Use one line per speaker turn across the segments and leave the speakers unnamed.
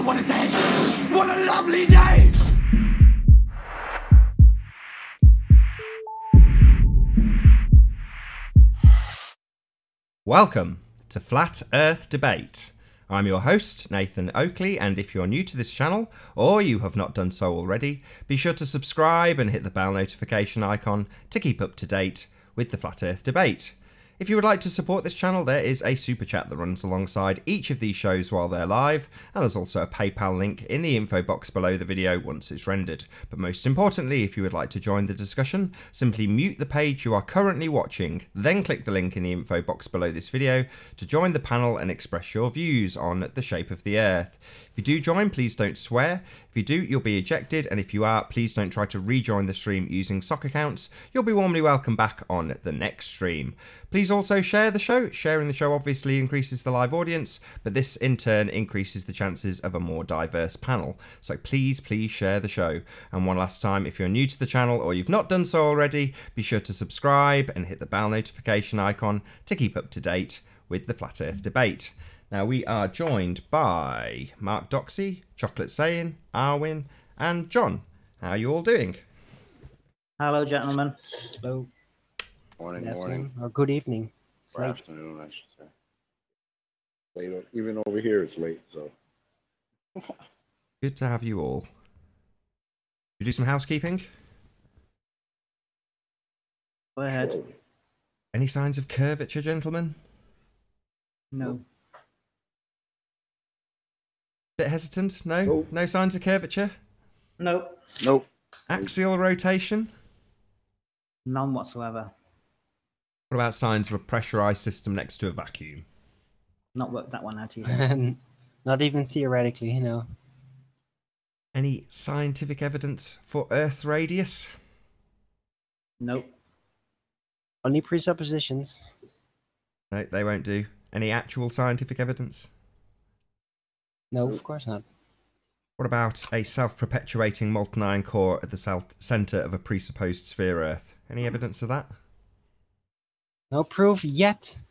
what a day! What a lovely day!
Welcome to Flat Earth Debate. I'm your host, Nathan Oakley, and if you're new to this channel, or you have not done so already, be sure to subscribe and hit the bell notification icon to keep up to date with the Flat Earth Debate. If you would like to support this channel, there is a super chat that runs alongside each of these shows while they're live, and there's also a PayPal link in the info box below the video once it's rendered. But most importantly, if you would like to join the discussion, simply mute the page you are currently watching, then click the link in the info box below this video to join the panel and express your views on the shape of the Earth. If you do join, please don't swear. If you do, you'll be ejected, and if you are, please don't try to rejoin the stream using sock accounts. You'll be warmly welcome back on the next stream. Please also share the show. Sharing the show obviously increases the live audience, but this in turn increases the chances of a more diverse panel. So please share the show. And one last time, if you're new to the channel or you've not done so already, be sure to subscribe and hit the bell notification icon to keep up to date with the Flat Earth Debate. Now we are joined by Mark Doxey, Chocolate Sayin, Arwin, and John. How are you all doing?
Hello, gentlemen.
Hello.
Morning.
Or good evening. It's
Or
late.
afternoon, I should say. Late, even over here it's late, so.
Good to have you all. You do some housekeeping?
Go ahead.
Any signs of curvature, gentlemen?
No.
Bit hesitant? No?
Nope.
No signs of curvature?
No.
Nope.
Axial rotation?
None whatsoever.
What about signs of a pressurized system next to a vacuum?
Not worked that one out either.
Not even theoretically, you know.
Any scientific evidence for Earth radius?
Nope.
Only presuppositions.
No, they won't do. Any actual scientific evidence?
No, of course not.
What about a self-perpetuating molten iron core at the centre of a presupposed sphere Earth? Any evidence of that?
No proof yet.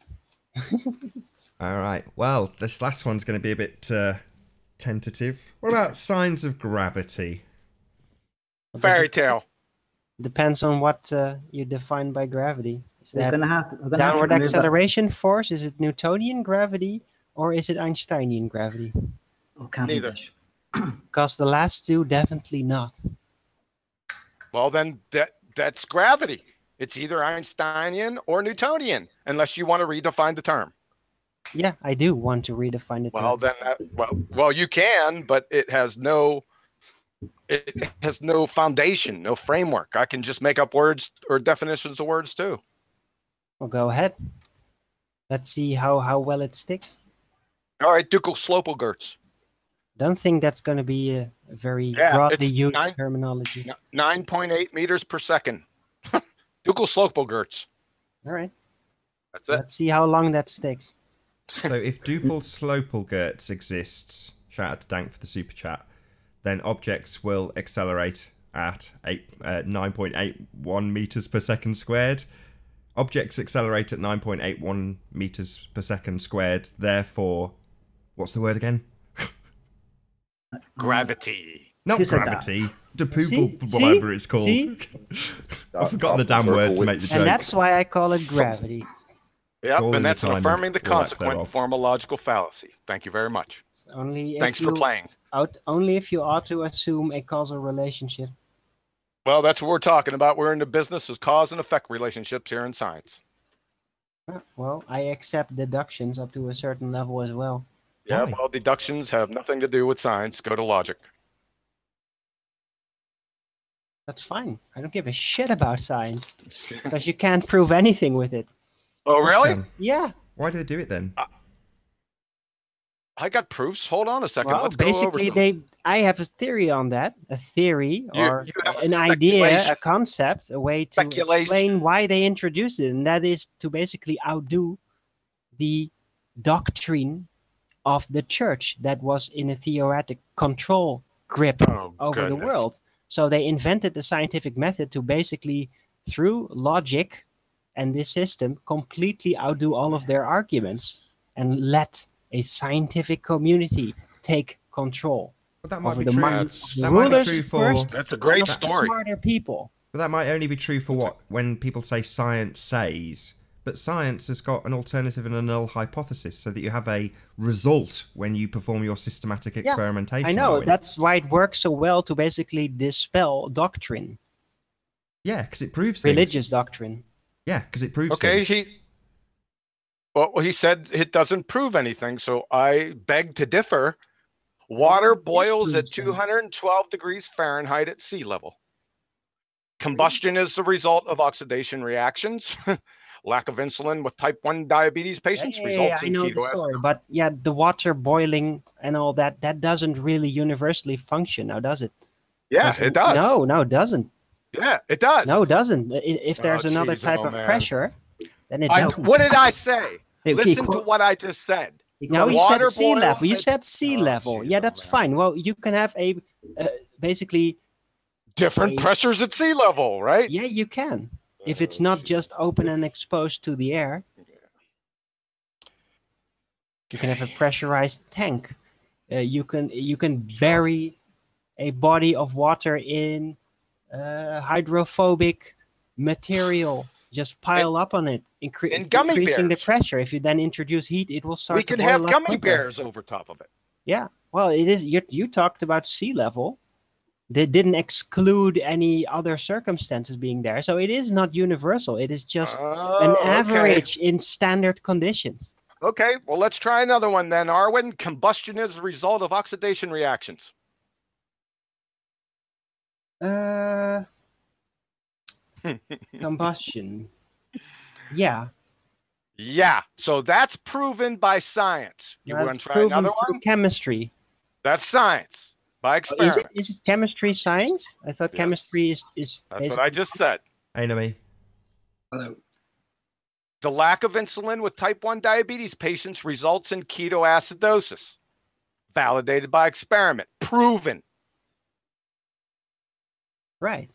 Alright, well, this last one's going to be a bit tentative. What about signs of gravity?
Fairy tale.
Depends on what you define by gravity. Is
We're
that
gonna have to
downward
remove that.
acceleration force? Is it Newtonian gravity? Or is it Einsteinian gravity?
Oh, can't be
Neither.
this.
Because the last two, definitely not.
Well, then that's gravity. It's either Einsteinian or Newtonian, unless you want to redefine the term.
Yeah, I do want to redefine it.
Well, then, well, you can, but it has no foundation, no framework. I can just make up words or definitions of words too.
Well, go ahead. Let's see how well it sticks.
All right, Ducal Slopelgerts.
Don't think that's going to be a very
Yeah,
broadly
it's
used
9
terminology.
9.8 meters per second. Ducal Slopelgerts.
All right.
That's it.
Let's see how long that sticks.
So if Duple Slopelgerts exists, shout out to Dank for the super chat, then objects will accelerate at 9.81 meters per second squared. Objects accelerate at 9.81 meters per second squared, therefore, what's the word again?
Gravity.
Not
Who said that?
gravity,
See?
depoople, whatever it's called.
See?
I forgot the damn word to make the joke.
And that's why I call it gravity.
Yep,
All in
and
the
that's
time
affirming the
and all that
consequent
thereof.
form of logical fallacy. Thank you very much.
It's only if
Thanks for playing.
Only if you ought to assume a causal relationship.
Well, that's what we're talking about. We're in the business of cause and effect relationships here in science.
Well, I accept deductions up to a certain level as well.
Yeah,
Why?
well, deductions have nothing to do with science. Go to logic.
That's fine. I don't give a shit about science because you can't prove anything with it.
Oh, really?
Then,
Yeah.
why do they do it then?
I got proofs. Hold on a second.
Well,
Let's go over
basically,
some.
I have a theory on that. A theory or
you have a
an idea,
speculation.
a concept, a way to
Speculation.
explain why they introduced it, and that is to basically outdo the doctrine of the church that was in a theoretic control grip
Oh,
over the
goodness.
world. So they invented the scientific method to basically, through logic and this system, completely outdo all of their arguments and let a scientific community take control
But that might
over
be
the
true.
minds of the
That might be
rulers
true for.
first
That's a great
and of the
story.
smarter people.
But that might only be true for what when people say science says. But science has got an alternative and a null hypothesis, so that you have a result when you perform your systematic experimentation.
I know,
Owen.
that's why it works so well to basically dispel doctrine,
Yeah, because it proves things.
religious doctrine.
Yeah, because it proves
Okay,
things.
he said it doesn't prove anything, so I beg to differ. Water boils at 212 degrees Fahrenheit at sea level. Combustion is the result of oxidation reactions. Lack of insulin with type 1 diabetes patients results
I
in
know the
ketoacidosis.
story, but yeah, the water boiling and all that, that doesn't really universally function now, does it?
Yeah,
'Cause
it does.
No, it doesn't.
Yeah, it does.
No, it doesn't. If there's another
geez,
type
oh,
of
man.
pressure, then it doesn't.
What did I say?
Okay,
Listen to what I just said.
Now you
Water
said sea
boils
level. You
at-
said sea level.
geez,
Yeah,
oh,
that's
man.
fine. Well, you can have a basically.
Different pressures at sea level, right?
Yeah, you can. If it's not just open and exposed to the air, you can have a pressurized tank. You can bury a body of water in hydrophobic material. Just pile up on it,
in gummy
increasing the
bears.
pressure. If you then introduce heat, it will start
We
to
can
boil
have
up
gummy
quicker.
bears over top of it.
Yeah, well, it is. You talked about sea level. They didn't exclude any other circumstances being there, so it is not universal. It is just an average in standard conditions.
Okay, well, let's try another one then, Arwin. Combustion is the result of oxidation reactions.
Combustion. Yeah.
Yeah, so that's proven by science. You want
That's
to try
proven
another
through
one?
chemistry.
That's science by experiment.
Is it chemistry science? I thought
Yes.
chemistry is
That's what
basically
I just said.
Enemy.
Hello.
The lack of insulin with type 1 diabetes patients results in ketoacidosis. Validated by experiment. Proven.
right.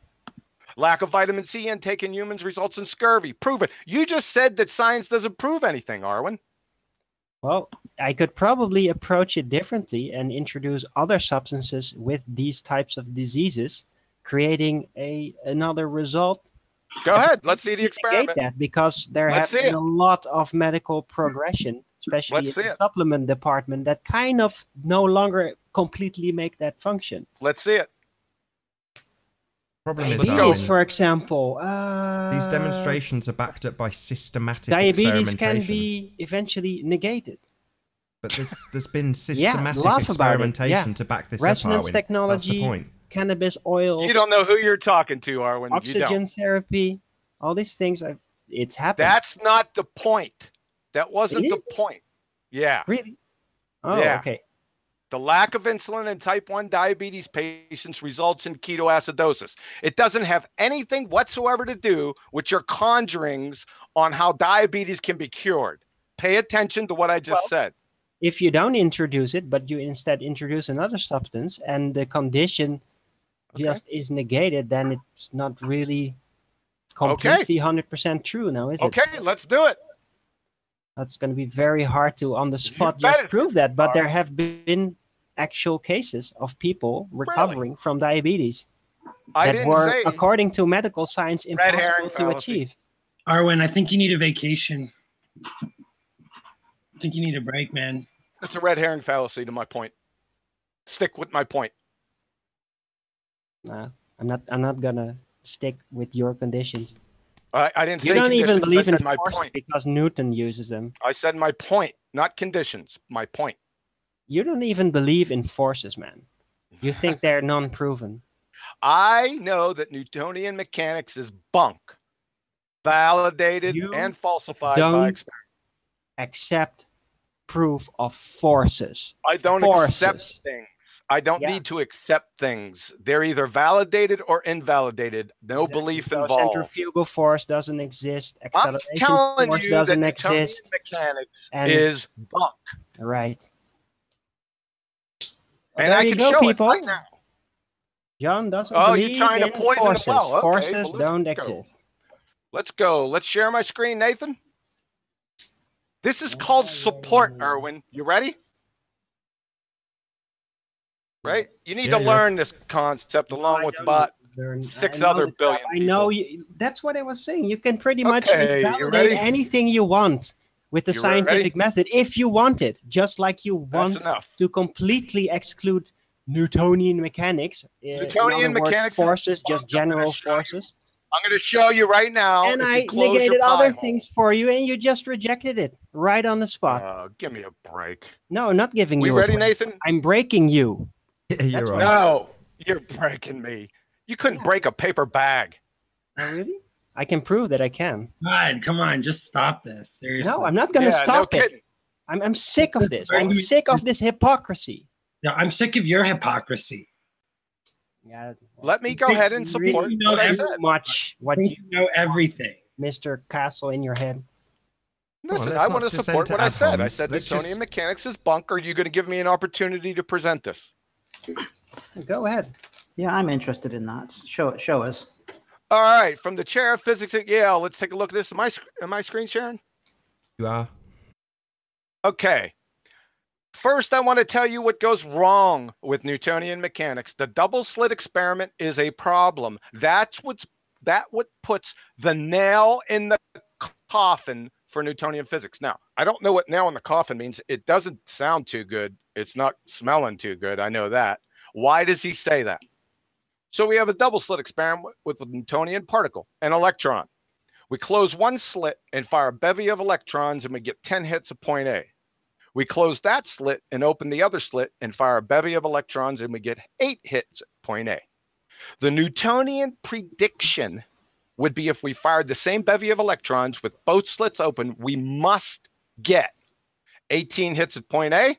Lack of vitamin C intake in humans results in scurvy. Proven. You just said that science doesn't prove anything, Arwin.
Well, I could probably approach it differently and introduce other substances with these types of diseases, creating another result.
Go ahead. Let's see the
Negate
experiment.
that, because there
Let's
have
see
been
it.
a lot of medical progression, especially
Let's
in
see
the
it.
supplement department, that kind of no longer completely make that function.
Let's see it.
Problem is,
Let's go.
Diabetes,
Owen,
for example.
these demonstrations are backed up by systematic
Diabetes can
experimentation.
be eventually negated.
But there's been systematic
laugh about it,
experimentation
yeah.
to back this
Resonance
up, Arwin.
technology,
That's the point.
cannabis oils,
You don't know who you're talking to, Arwin. You
oxygen
don't.
therapy, all these things. It's happened.
That's not the point. That wasn't
It
the
is?
point. Yeah.
Really? Oh,
Yeah.
okay.
The lack of insulin in type 1 diabetes patients results in ketoacidosis. It doesn't have anything whatsoever to do with your conjurings on how diabetes can be cured. Pay attention to what I just said.
If you don't introduce it, but you instead introduce another substance and the condition just is negated, then it's not really completely 100% true now, is it?
Okay, let's do it.
That's going to be very hard to on the spot
better
just prove that, but there have been actual cases of people recovering from diabetes
I
that
didn't
were,
say
according to medical science,
Red
impossible
herring
to
fallacy.
achieve.
Arwen, I think you need a vacation. I think you need a break, man.
it's a red herring fallacy to my point. Stick with my point.
Nah, I'm not gonna stick with your conditions.
I didn't say
You don't even
conditions,
believe
I
in
said my
forces
point.
because Newton uses them.
I said my point, not conditions. My point.
You don't even believe in forces, man. You think they're non-proven.
I know that Newtonian mechanics is bunk, validated
You
and falsified by
don't
experiment.
accept proof of forces.
I don't
forces.
accept things. I don't
Yeah.
need to accept things. They're either validated or invalidated. No
Exactly.
belief
So
involved.
centrifugal force doesn't exist.
I'm
Acceleration
telling
force
you
doesn't
that Newtonian
exist.
mechanics
And
is bunk.
right.
And
there
I
you
can
go,
show
people.
it right now.
John doesn't
Oh, you're
believe
trying to
in
poison the
forces.
well. Okay,
Forces
well, let's
don't
go.
exist.
Let's go. Let's share my screen, Nathan. This is called support, Erwin. You ready? right? You need
Yeah,
to
yeah.
learn this concept along with about six other billion
I know
people.
you, that's what I was saying. You can pretty much
Okay, you
validate
ready?
anything you want with the
You
scientific
ready?
method if you want it, just like you
That's
want
enough.
to completely exclude Newtonian mechanics. In
Newtonian
other words,
mechanics is
forces, just
I'm gonna
general
show you.
forces.
I'm going to show you right now.
And
if
I
you close your
negated
pie
other
hole.
things for you, and you just rejected it right on the spot.
Give me a break.
No, not giving
We
you
ready,
a break.
Nathan?
I'm breaking you.
Yeah,
That's
you're
what-
right.
No, you're breaking me. You couldn't break a paper bag.
Oh, really? I can prove that I can.
God, come on, just stop this. Seriously.
No, I'm not going to
Yeah,
stop
no
it.
kidding.
I'm sick of this. I'm sick of this hypocrisy.
No, I'm sick of your hypocrisy.
Yeah.
Let me go ahead and support
You know
what I
every-
said.
Much what
You know everything.
Mr. Castle in your head.
Listen,
let's
I
not
want to
descend
support
to
what I
ad
said. I
homs.
said
Let's
Newtonian
just-
mechanics is bunk. Are you going to give me an opportunity to present this?
Go ahead.
Yeah, I'm interested in that. Show us.
All right, from the chair of physics at Yale, let's take a look at this. Am I screen sharing?
You are.
Okay. First, I want to tell you what goes wrong with Newtonian mechanics. The double slit experiment is a problem. That's what puts the nail in the coffin for Newtonian physics. Now, I don't know what nail in the coffin means. It doesn't sound too good. It's not smelling too good. I know that. Why does he say that? So we have a double slit experiment with a Newtonian particle, an electron. We close one slit and fire a bevy of electrons, and we get 10 hits at point A. We close that slit and open the other slit and fire a bevy of electrons, and we get 8 hits at point A. The Newtonian prediction would be if we fired the same bevy of electrons with both slits open, we must get 18 hits at point A.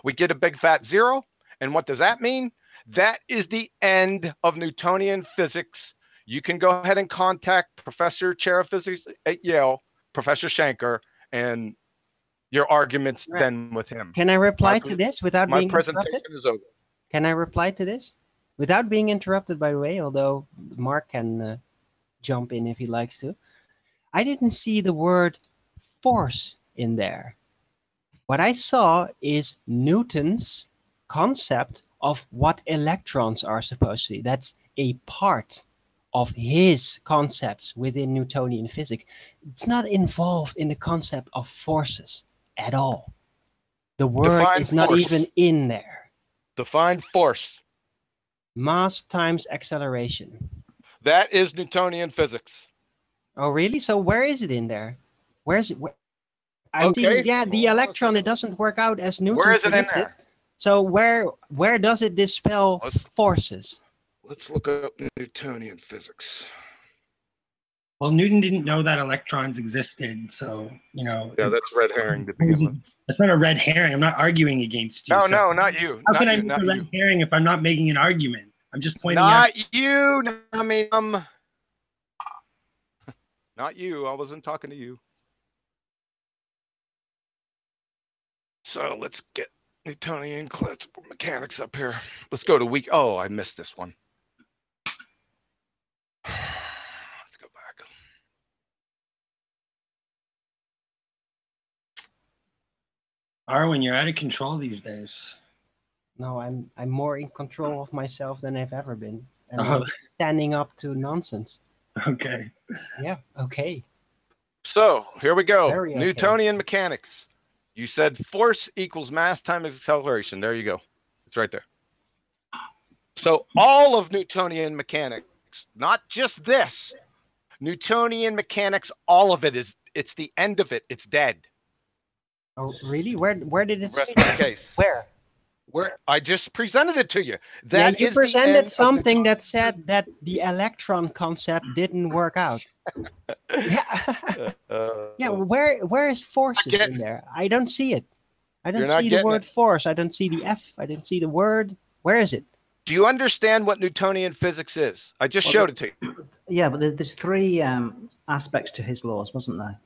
We get a big fat 0. And what does that mean? That is the end of Newtonian physics. You can go ahead and contact Professor Chair of Physics at Yale, Professor Shanker, and your argument's then with him.
Can I reply to this without
My
being
presentation
interrupted?
is over.
Can I reply to this without being interrupted, by the way, although Mark can jump in if he likes to. I didn't see the word force in there. What I saw is Newton's concept of what electrons are supposed to be. That's a part of his concepts within Newtonian physics. It's not involved in the concept of forces at all. The word
Define
is not
force.
even in there.
Define force.
Mass times acceleration.
That is Newtonian physics.
Oh, really? So where is it in there? Where's it? I'm
Okay.
seeing, yeah, the electron, it doesn't work out as Newton
Where is it in
predicted.
there?
So where does it dispel
Let's-
forces?
Let's look up Newtonian physics.
Well, Newton didn't know that electrons existed, so
Yeah, that's red herring to begin with.
That's not a red herring. I'm not arguing against you.
No,
so
no, not you.
How
Not
can I
you,
make
not
a red
you.
herring if I'm not making an argument? I'm just pointing out.
Not you. I mean, not you. I wasn't talking to you. So let's get Newtonian classical mechanics up here. Let's go to week. Oh, I missed this one. Let's go back.
Arwen, you're out of control these days.
No, I'm more in control of myself than I've ever been. And
Oh.
I'm standing up to nonsense.
Okay.
Yeah, okay.
So here we go.
Very okay.
Newtonian mechanics. You said force equals mass times acceleration. There you go. It's right there. So all of Newtonian mechanics, not just this. Newtonian mechanics, all of it is, it's the end of it. It's dead.
Oh, really? Where did it say
Rest of the
that?
case.
Where?
Where I just presented it to you.
Yeah,
That
you
is the end
presented
of
something
Newtonian-
that said that the electron concept didn't work out. Yeah. Yeah, where is forces
Again.
in there? I don't see it. I don't
You're not
see the
getting
word
it.
force. I don't see the F. I don't see the word. Where is it?
Do you understand what Newtonian physics is? I just showed it to you.
Yeah, but there's three aspects to his laws, wasn't there?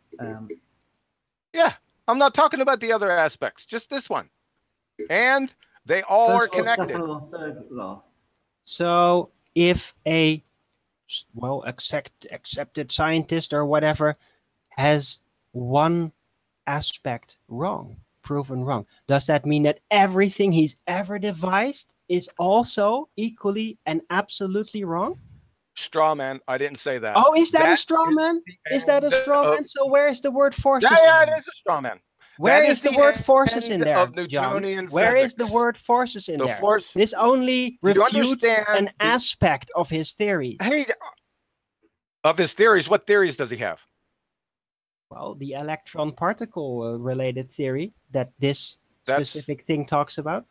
Yeah, I'm not talking about the other aspects, just this one. And they all are
First law,
connected.
second law, third law.
So if a accepted scientist or whatever has one aspect wrong, proven wrong. Does that mean that everything he's ever devised is also equally and absolutely wrong?
Straw man. I didn't say that.
Oh, is that a straw man? Is that a straw man? So where is the word forces?
Yeah, it is a straw man.
Where is the word forces in there, John? Where is the word forces in there? This only refutes an aspect of his theories.
Hey, of his theories, what theories does he have?
Well, the electron-particle related theory that this specific thing talks about.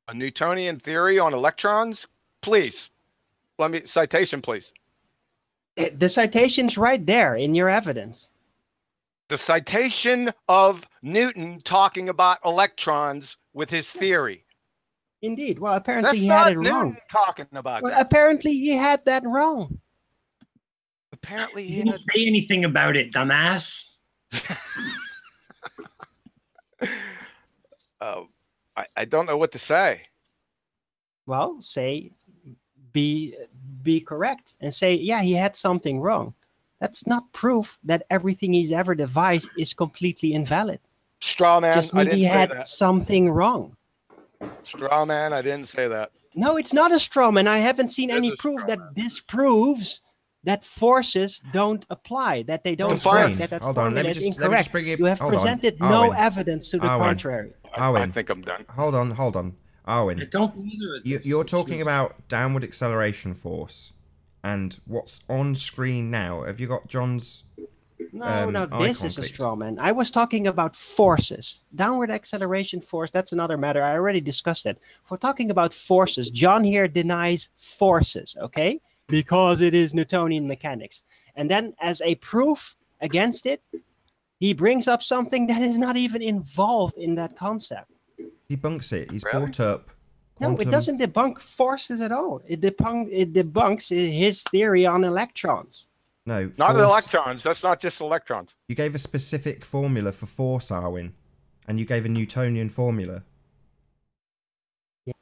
A Newtonian theory on electrons? Please, let me citation, please.
The citation's right there in your evidence.
The citation of Newton talking about electrons with his theory.
Indeed. Well, apparently he had it wrong.
Talking about
well,
that.
Apparently he had that wron.
Apparently
he didn't say anything about it, dumbass.
I don't know what to say.
Well, say be correct and say, yeah, he had something wrong. That's not proof that everything he's ever devised is completely invalid.
Straw man,
just mean he had something wrong.
Straw man, I didn't say that.
No, it's not a straw man. I haven't seen any proof that disproves that forces don't apply, that they don't work, that formula is incorrect. You have presented no evidence to the contrary.
Arwin,
I think I'm done.
Hold on. Arwin,
I don't believe it.
You're talking about downward acceleration force, and what's on screen now. Have you got John's?
No, this is a straw man. I was talking about forces. Downward acceleration force, that's another matter. I already discussed it. If we're talking about forces, John here denies forces, okay? Because it is Newtonian mechanics. And then as a proof against it, he brings up something that is not even involved in that concept.
He bunks it. He's brought up
quantum... No, it doesn't debunk forces at all. It debunks his theory on electrons.
No,
not electrons. That's not just electrons.
You gave a specific formula for force, Arwin, and you gave a Newtonian formula.
Yeah.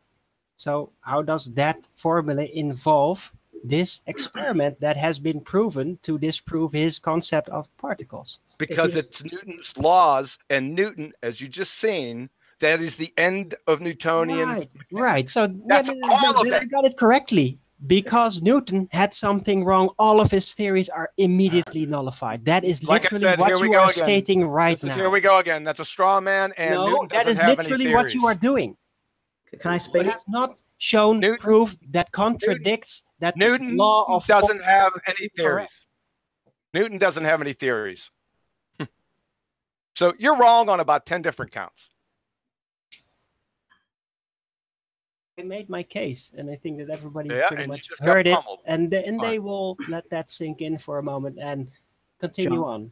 So how does that formula involve this experiment that has been proven to disprove his concept of particles?
Because it's Newton's laws, and Newton, as you just seen, that is the end of Newtonian.
Right. So I got it correctly. Because Newton had something wrong, all of his theories are immediately nullified. That is literally what you are stating right now.
Here we go again. That's a straw man, and
no, that is literally what you are doing.
Can I speak?
You have not shown proof that contradicts that
Newton
law of
doesn't have any theories. Newton doesn't have any theories. So you're wrong on about 10 different counts.
I made my case, and I think that everybody pretty much heard it, and they will let that sink in for a moment and continue on.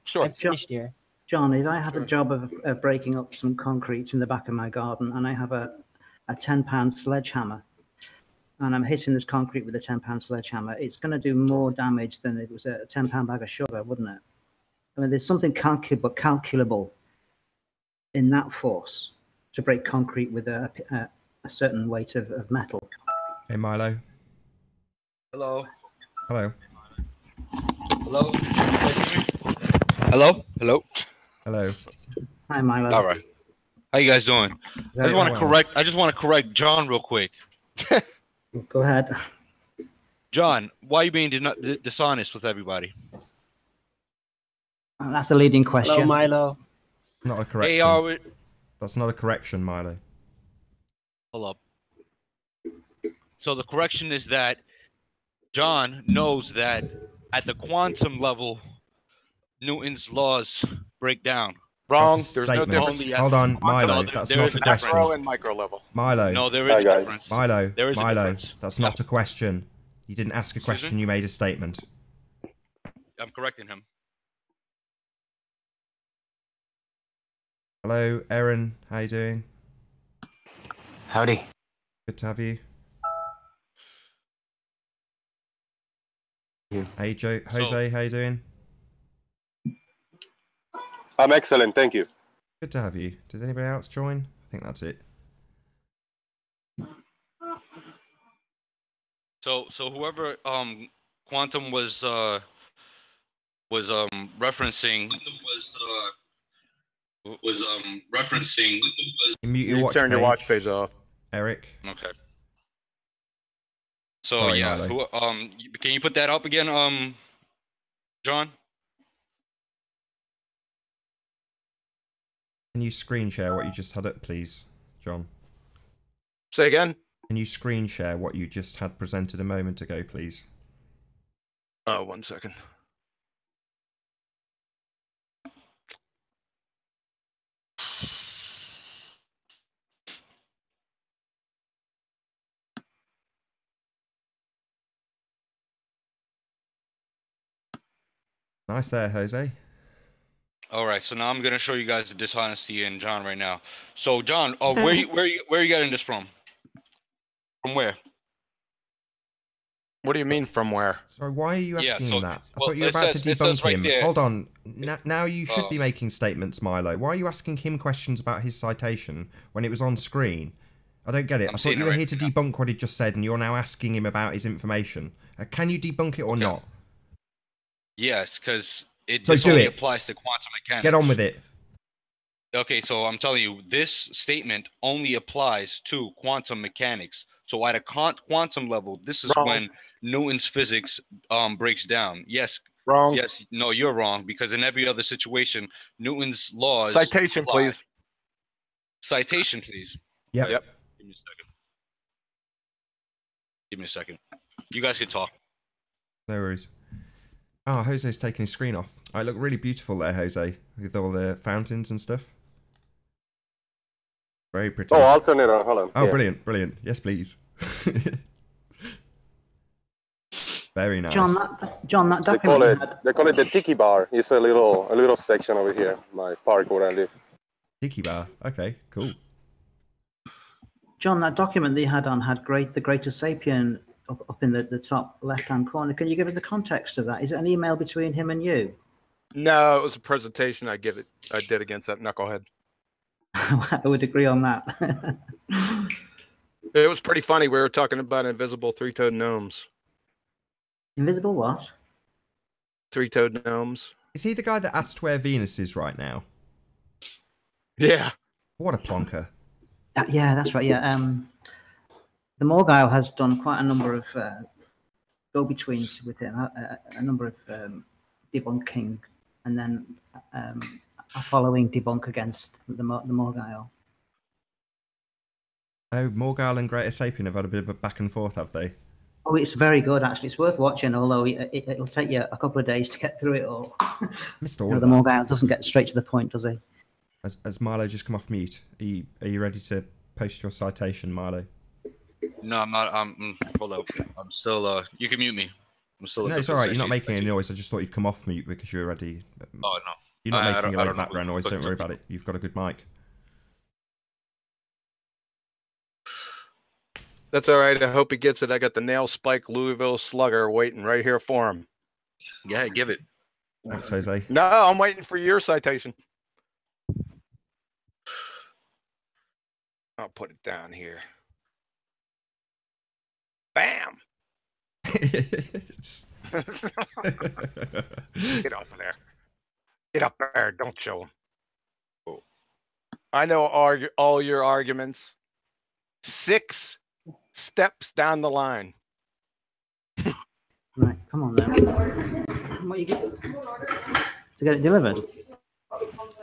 Sure.
I'm finished here.
John, if I have a job of breaking up some concrete in the back of my garden, and I have a 10-pound sledgehammer, and I'm hitting this concrete with a 10-pound sledgehammer, it's going to do more damage than it was a 10-pound bag of sugar, wouldn't it? I mean, there's something calculable in that force to break concrete with a certain weight of metal.
Hey, Milo.
Hello.
Hello.
Hello. Hello. Hello.
Hello.
Hi, Milo.
All right. How you guys doing? I just want to correct John real quick.
Go ahead.
John, why are you being dishonest with everybody?
That's a leading question.
Hello, Milo.
Not a correction. That's not a correction, Milo.
Hold up. So the correction is that John knows that at the quantum level, Newton's laws break down.
Wrong.
There's no difference. Hold on, Milo. That's not a question.
Macro and micro level.
Milo.
No, there is a difference.
Milo.
There is a difference.
That's not a question. You didn't ask a question. You made a statement.
I'm correcting him.
Hello, Erin. How you doing?
Howdy.
Good to have you. Hey, Jose, how you doing?
I'm excellent, thank you.
Good to have you. Did anybody else join? I think that's it.
So whoever Quantum was referencing
was referencing.
Mute
You
your watch
turn
page,
your watch page off.
Eric.
Okay. So
Sorry,
yeah,
Milo.
can you put that up again, John?
Can you screen share what you just had up, please, John?
Say again?
Can you screen share what you just had presented a moment ago, please?
Oh, 1 second.
Nice there, Jose.
All right, so now I'm gonna show you guys the dishonesty in John right now. So John, where are you getting this from? From where?
What do you mean from where?
Sorry, why are you asking him that? I
well,
thought you were
it
about
says-
to
it says
debunk
right
him.
there-
Hold on. Now you should be making statements, Milo. Why are you asking him questions about his citation when it was on screen? I don't get it. I thought you were here to debunk what he just said, and you're now asking him about his information. Can you debunk it or not?
Yes, because
So
this
do
only
it.
applies to quantum mechanics.
Get on with it.
Okay, so I'm telling you, this statement only applies to quantum mechanics. So at a quantum level, this is
Wrong.
when Newton's physics breaks down. Yes.
Wrong.
Yes. No, you're wrong, because in every other situation, Newton's laws.
Citation,
apply.
please.
Citation, please.
Yep.
Yep.
Give me a second. Give me a second. You guys can talk.
No worries. Oh, Jose's taking his screen off. I look really beautiful there, Jose, with all the fountains and stuff. Very pretty.
Oh, I'll turn it on. Hold on.
Oh,
Yeah.
brilliant, brilliant. Yes, please. Very nice.
John, that
They call
document.
it the tiki bar. It's a little section over here, my park where I live.
Tiki bar. Okay, cool.
John, that document that you had on had the Greater Sapien up in the top left-hand corner. Can you give us the context of that? Is it an email between him and you?
No, it was a presentation I did against that knucklehead.
I would agree on that.
It was pretty funny. We were talking about invisible three-toed gnomes.
Invisible what?
Three-toed gnomes.
Is he the guy that asked where Venus is right now?
Yeah.
What a plonker.
Yeah, that's right. Yeah. The Morgile has done quite a number of go-betweens with him, a number of debunking, and then a following debunk against the Morgile.
Oh, Morgile and Greater Sapien have had a bit of a back and forth, have they?
Oh, it's very good, actually. It's worth watching, although it'll take you a couple of days to get through it all.
Missed all of
the
that.
Morgile doesn't get straight to the point, does he?
Has Milo just come off mute? Are you ready to post your citation, Milo?
No, I'm not. Hold up. I'm still. You can mute me. I'm still.
No, it's all right. You're not making any noise. I just thought you'd come off mute because you're ready.
Oh no.
You're not making a lot
I
of background noise. Don't worry about it. You've got a good mic.
That's all right. I hope he gets it. I got the nail spike Louisville Slugger waiting right here for him.
Yeah, give it.
Thanks, Jose.
No, I'm waiting for your citation. I'll put it down here. Bam! Get off of there. Get up there. Don't show him. Oh. I know all your arguments. 6 steps down the line.
Right, come on then. What you get to get it delivered?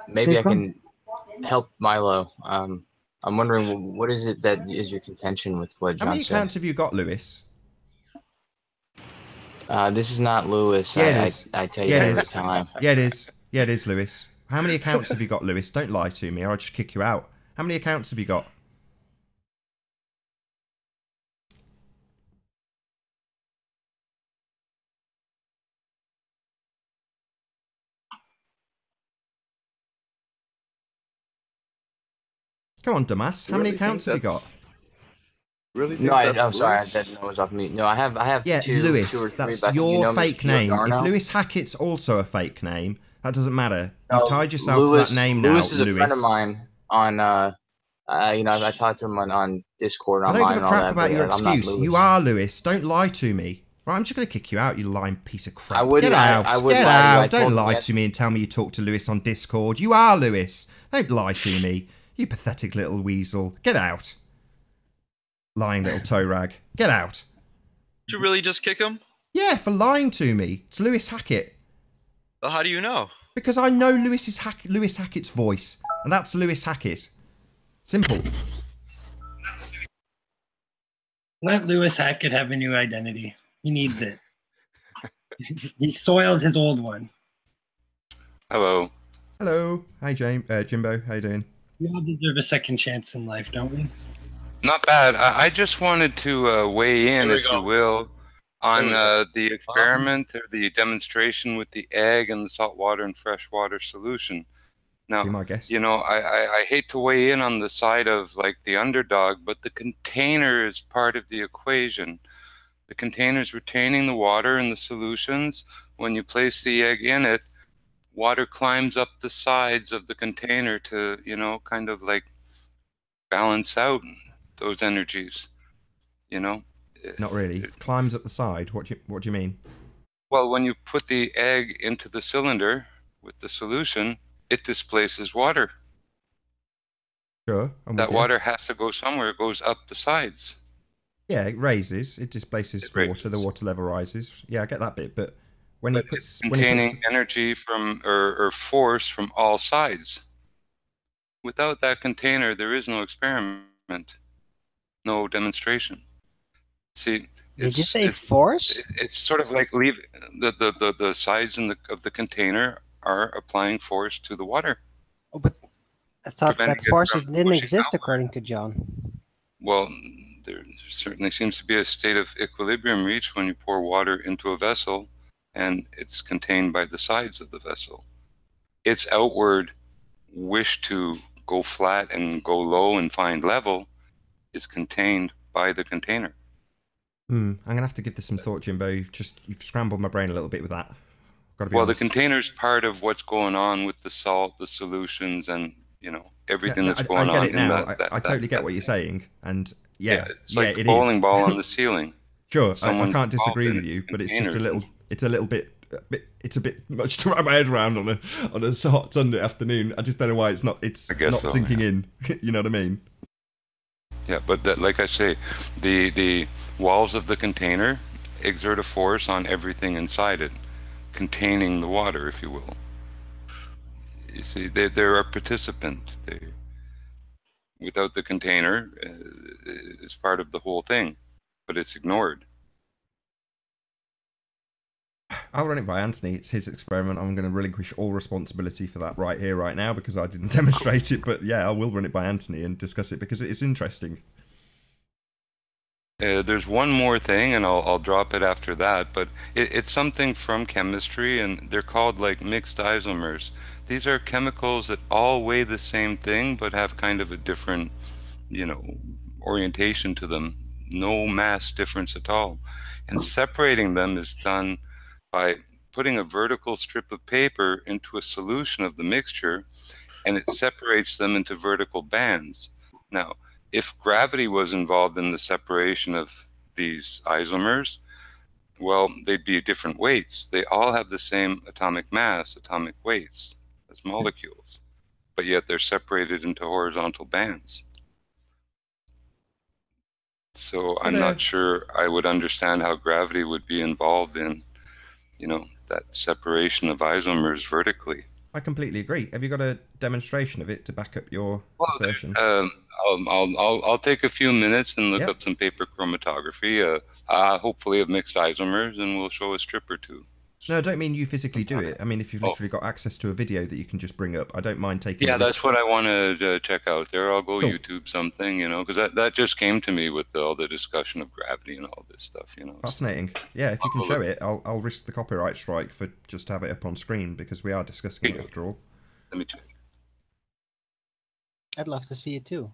Maybe I can help Milo. I'm wondering, what is it that is your contention with what John
How many
said?
accounts have you got, Lewis?
This is not Lewis.
Yeah, it is.
I tell you
Yeah, it
every
is.
time.
Yeah, it is. Yeah, it is, Lewis. How many accounts have you got, Lewis? Don't lie to me or I'll just kick you out. How many accounts have you got? Come on, dumbass. How many accounts have you got?
Really?
No, I'm sorry. I didn't know I was off mute. No, I have
Yeah,
two,
Lewis.
2 or 3.
That's
but
your
you know me,
fake name. If
Giordano.
Lewis Hackett's also a fake name, that doesn't matter.
No,
You've tied yourself
Lewis,
to that name
Lewis
now,
is a friend of mine on, I talked to him on Discord
I
online
don't give
and
a
all
crap
that.
about
but
your
I'm not
excuse.
Lewis.
You are Lewis. Don't lie to me. Right, I'm just going to kick you out, you lying piece of crap.
I wouldn't.
Get out.
I would
Get
lie.
out.
I
Don't
told
lie
you
to me and tell me you talk to Lewis on Discord. You are Lewis. Don't lie to me. You pathetic little weasel. Get out. Lying little toe rag. Get out.
Did you really just kick him?
Yeah, for lying to me. It's Lewis Hackett.
Well, how do you know?
Because I know Lewis Hackett's voice. And that's Lewis Hackett. Simple.
Let Lewis Hackett have a new identity. He needs it. He soiled his old one.
Hello.
Hello. Hi, Jimbo. How you doing?
We all deserve a second chance in life, don't we?
Not bad. I just wanted to weigh in, if you will, on the experiment or the demonstration with the egg and the saltwater and freshwater solution. Now,
Be my guest.
you know, I hate to weigh in on the side of like the underdog, but the container is part of the equation. The container is retaining the water in the solutions. When you place the egg in it, water climbs up the sides of the container to, you know, kind of like balance out those energies, you know?
Not really. Climbs up the side. What do you mean?
Well, when you put the egg into the cylinder with the solution, it displaces water.
Sure.
That water has to go somewhere. It goes up the sides.
Yeah, it raises. It displaces water. The water level rises. Yeah, I get that bit. But when it puts
containing energy from or force from all sides. Without that container, there is no experiment, no demonstration. See,
did you say force?
It's sort of like leave the sides of the container are applying force to the water.
Oh, but I thought that forces didn't exist according to John.
Well, there certainly seems to be a state of equilibrium reached when you pour water into a vessel and it's contained by the sides of the vessel. Its outward wish to go flat and go low and find level is contained by the container.
I'm going to have to give this some thought, Jimbo. You've scrambled my brain a little bit with that. Gotta be
well,
honest.
The container's part of what's going on with the salt, the solutions, and, you know, everything that's going on.
I get it now. I totally get what you're saying. And
it's like a bowling ball on the ceiling.
Sure, I can't disagree with you, but it's just a bit much to wrap my head around on a hot Sunday afternoon. I just don't know why it's not sinking in. You know what I mean?
Yeah, but like I say, the walls of the container exert a force on everything inside it, containing the water, if you will. You see, they're a participant. Without the container, it's part of the whole thing, but it's ignored.
I'll run it by Anthony. It's his experiment. I'm going to relinquish all responsibility for that right here, right now, because I didn't demonstrate it. But yeah, I will run it by Anthony and discuss it because it is interesting.
There's one more thing, and I'll drop it after that, but it's something from chemistry, and they're called like mixed isomers. These are chemicals that all weigh the same thing, but have kind of a different, you know, orientation to them. No mass difference at all. And separating them is done by putting a vertical strip of paper into a solution of the mixture, and it separates them into vertical bands. Now, if gravity was involved in the separation of these isomers, well, they'd be different weights. They all have the same atomic mass, atomic weights as molecules, but yet they're separated into horizontal bands. So I'm not sure I would understand how gravity would be involved in, you know, that separation of isomers vertically.
I completely agree. Have you got a demonstration of it to back up your assertion?
I'll take a few minutes and look up some paper chromatography, hopefully of mixed isomers, and we'll show a strip or two.
No, I don't mean you physically do it. I mean, if you've literally got access to a video that you can just bring up, I don't mind taking.
Yeah, that's what I want to check out there. I'll go YouTube something, you know, because that just came to me with all the discussion of gravity and all this stuff, you know.
Fascinating. Yeah, if you can show it, I'll risk the copyright strike for just to have it up on screen because we are discussing it after all.
Let me check.
I'd love to see it too.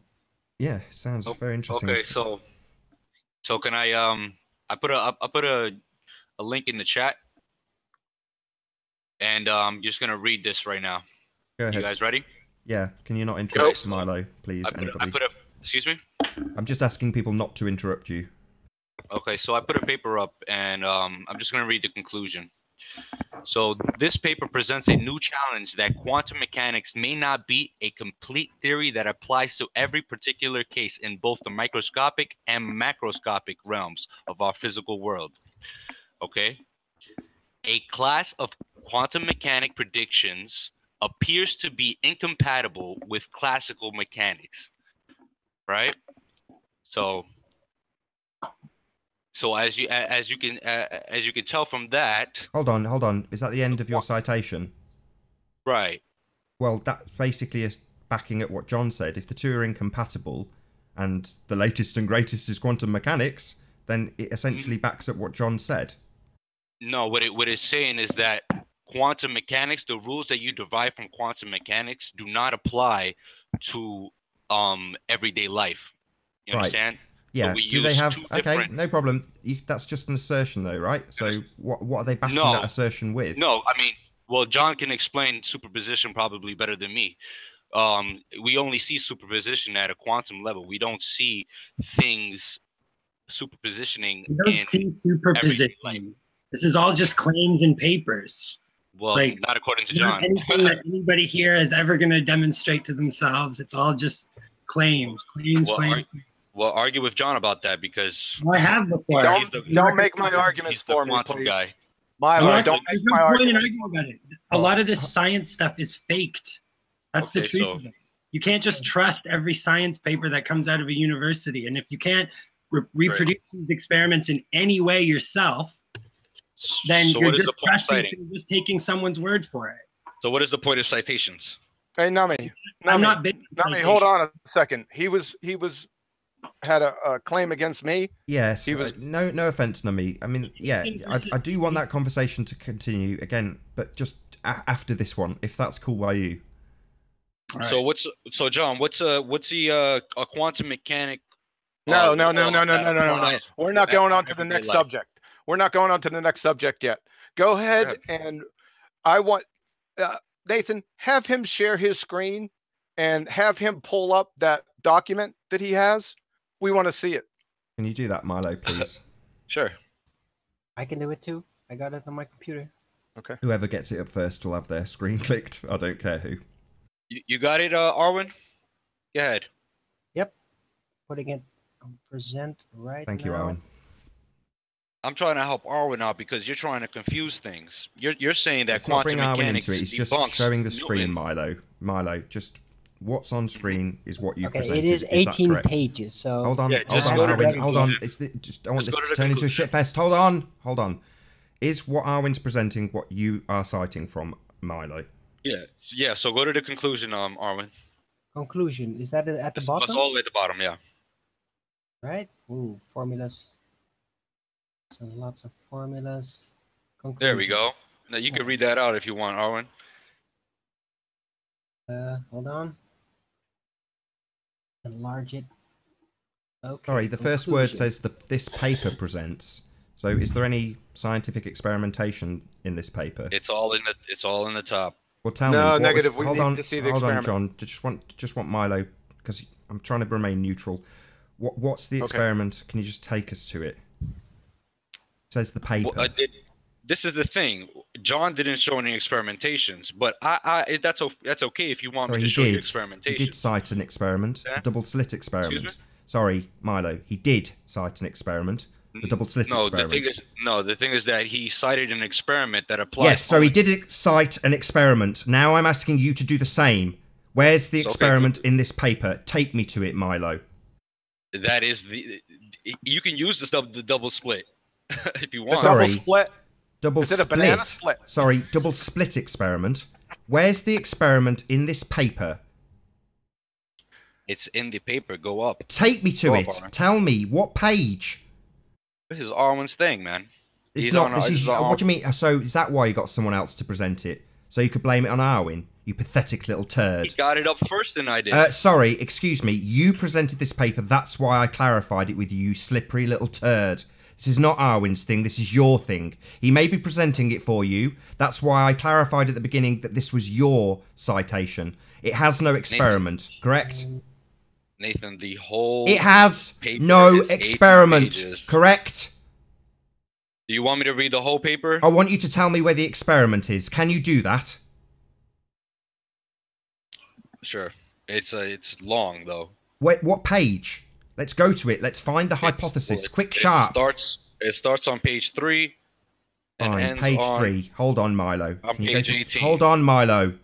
Yeah, it sounds very interesting.
Okay, so can I put a link in the chat. And I'm just gonna read this right now.
Go ahead.
You guys ready?
Yeah. Can you not interrupt Milo, please?
Excuse me?
I'm just asking people not to interrupt you.
Okay, so I put a paper up, and I'm just going to read the conclusion. So this paper presents a new challenge that quantum mechanics may not be a complete theory that applies to every particular case in both the microscopic and macroscopic realms of our physical world. Okay? A class of quantum mechanic predictions appears to be incompatible with classical mechanics. Right? So as you can tell from that.
Hold on. Is that the end of your citation?
Right.
Well, that basically is backing at what John said. If the two are incompatible, and the latest and greatest is quantum mechanics, then it essentially backs up what John said.
No, what it's saying is that quantum mechanics, the rules that you derive from quantum mechanics, do not apply to everyday life. You understand?
Yeah.
So
do they have? Okay,
different...
no problem. That's just an assertion, though, right? So what are they backing that assertion with?
No, I mean, well, John can explain superposition probably better than me. We only see superposition at a quantum level. We don't see things superpositioning.
We don't see superposition. This is all just claims and papers.
Well, like, not according to John.
Anything that anybody here is ever going to demonstrate to themselves. It's all just claims.
Well, argue with John about that, because
I have before.
Don't make my arguments for me, please.
Guy.
Don't make my arguments.
About it. A lot of this science stuff is faked. That's the truth of it. You can't just trust every science paper that comes out of a university. And if you can't reproduce these experiments in any way yourself, then you're just trusting, just taking someone's word for it.
So what is the point of citations?
Hey, Nami.
I'm not big.
Nami, hold on a second. He had a claim against me.
Yes. No offense, Nami. I mean, yeah, I do want that conversation to continue again, but just after this one, if that's cool by you.
Right. So John, what's a quantum mechanic?
No. We're not going on to the next subject. We're not going on to the next subject yet. Go ahead, and I want Nathan, have him share his screen and have him pull up that document that he has. We want to see it.
Can you do that, Milo, please?
Sure.
I can do it too. I got it on my computer.
Okay.
Whoever gets it up first will have their screen clicked. I don't care who.
You got it, Arwen? Go ahead.
Yep. Putting it on present right now.
Thank you, Arwen.
I'm trying to help Arwen out because you're trying to confuse things. You're saying that
Let's not bring
quantum
Arwen
mechanics
into it. It's just showing the screen, Milo. Milo, just what's on screen is what you presented.
It is 18 pages. So
hold on, Arwen. Hold on. I want this to turn into a shitfest. Hold on. Is what Arwen's presenting what you are citing from, Milo?
Yeah. So go to the conclusion, Arwen.
Conclusion, is that at the bottom?
It's all the way at the bottom, yeah.
Right. Ooh, formulas. So lots of formulas. Conclusion.
There we go. Now you can read that out if you want, Arwen.
Hold on. Enlarge it. Okay.
Sorry, the first word says this paper presents. So is there any scientific experimentation in this paper?
It's all in the top.
Well, tell me.
No, negative.
Hold on, John. Just want Milo, because I'm trying to remain neutral. What's the experiment? Can you just take us to it? It says the paper.
Well, this is the thing. John didn't show any experimentations, but that's okay if you want me to show you experimentation.
He did cite an experiment, the double slit experiment. Sorry, Milo. He did cite an experiment, the double slit experiment.
The thing is that he cited an experiment that applies.
Yes, so he did cite an experiment. Now I'm asking you to do the same. Where's the experiment in this paper? Take me to it, Milo.
That is you can use the double split if you want.
Sorry.
Double split.
Sorry, double split experiment. Where's the experiment in this paper?
It's in the paper. Go up.
Take me to it. Tell me what page.
This is Arwen's thing, man.
It's not. What do you mean? So is that why you got someone else to present it? So you could blame it on Arwen? You pathetic little turd.
He got it up first and I did.
Sorry, excuse me. You presented this paper. That's why I clarified it with you, you slippery little turd. This is not Arwen's thing. This is your thing. He may be presenting it for you. That's why I clarified at the beginning that this was your citation. It has no experiment, correct?
Nathan, the whole
It has
paper
no
is 18
experiment,
pages.
correct?
Do you want me to read the whole paper?
I want you to tell me where the experiment is. Can you do that?
Sure. It's long though.
Wait, what page? Let's go to it. Let's find the hypothesis. Quick, sharp.
It starts on page 3. And
Fine,
ends
page
on,
3. Hold on, Milo.
On
Can you
page
go to,
18.
Hold on, Milo.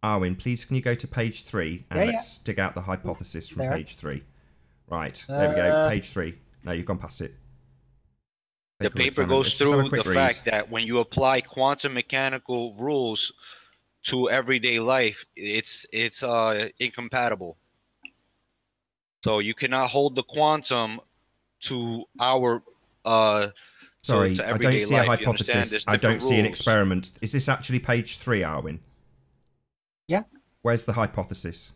Arwin, please can you go to page 3 and let's dig out the hypothesis from page 3. Right, there we go. Page 3. No, you've gone past it.
The paper goes through the fact that when you apply quantum mechanical rules to everyday life, it's incompatible. So you cannot hold the quantum to our
sorry,
to
I don't see
life.
a hypothesis. I don't see an experiment. Is this actually page 3, Arwin?
Yeah.
Where's the hypothesis?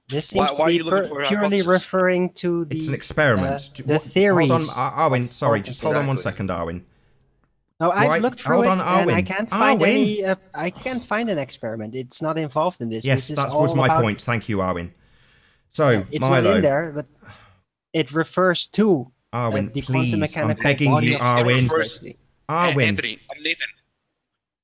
This seems to be purely referring to the.
It's an experiment.
The theories.
Hold on, Arwin. Sorry, just hold on 1 second, Arwin.
No, I've looked through it, and I can't find
Arwin.
I can't find an experiment. It's not involved in this.
Yes, that was my point. Thank you, Arwin. So,
it's
Milo,
not in there, but it refers to
Arwin,
the
please,
quantum mechanical
I'm begging you,
Arwin.
Arwin.
Anthony,